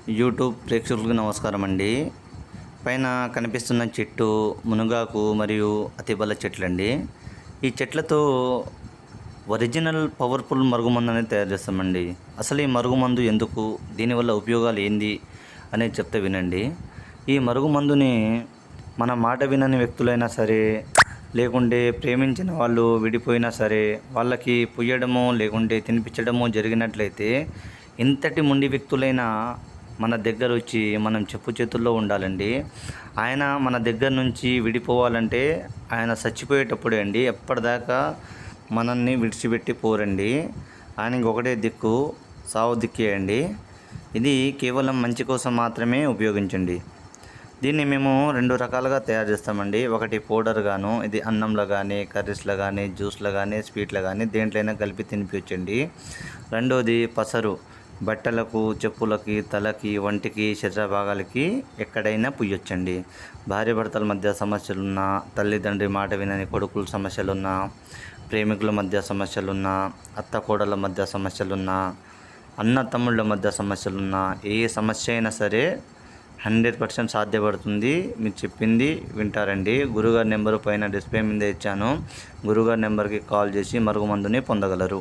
YouTube ప్రేక్షకులకు నమస్కారం అండి. పైన కనిపిస్తున్న చెట్టు మునగాకు మరియు అతిబల చెట్లండి. ఈ చెట్లతో ఒరిజినల్ పవర్ఫుల్ మరుగుమందు అనేది తయారు చేస్తామండి. అసలు ఈ మరుగుమందు ఎందుకు, దీనివల్ల ఉపయోగాలు ఏంది అనేది చెప్తే వినండి. ఈ మరుగుమందుని మన మాట వినని వ్యక్తులైనా సరే, లేకుంటే ప్రేమించిన వాళ్ళు విడిపోయినా సరే, వాళ్ళకి పుయ్యడమో లేకుంటే తినిపించడమో జరిగినట్లయితే ఇంతటి మొండి వ్యక్తులైనా మన దగ్గర వచ్చి మనం చెప్పు చేతుల్లో ఉండాలండి. ఆయన మన దగ్గర నుంచి విడిపోవాలంటే ఆయన చచ్చిపోయేటప్పుడే అండి. ఎప్పటిదాకా మనల్ని విడిచిపెట్టి పోరండి. ఆయనకి ఒకటే దిక్కు, సావు దిక్కేయండి. ఇది కేవలం మంచి కోసం మాత్రమే ఉపయోగించండి. దీన్ని మేము 2 రకాలుగా తయారు చేస్తామండి. ఒకటి పౌడర్ గాను, ఇది అన్నంలో కానీ, కర్రీస్లో కానీ, జ్యూస్లో కానీ, స్వీట్లో కానీ దేంట్లైనా కలిపి తినిపించండి. రెండోది పసరు, బట్టలకు, చెప్పులకి, తలకి, వంటికి, శరీర భాగాలకి ఎక్కడైనా పుయ్యొచ్చండి. భార్యాభర్తల మధ్య సమస్యలున్నా, తల్లిదండ్రి మాట వినని కొడుకుల సమస్యలున్నా, ప్రేమికుల మధ్య సమస్యలున్నా, అత్త కోడళ్ళ మధ్య సమస్యలున్నా, అన్న తమ్ముళ్ళ మధ్య సమస్యలున్నా, ఏ సమస్య అయినా సరే 100% సాధ్యపడుతుంది. మీరు చెప్పింది వింటారండి. గురుగారి నెంబరు పైన డిస్ప్లే మీద ఇచ్చాను. గురుగారి నెంబర్కి కాల్ చేసి మరుగుమందుని పొందగలరు.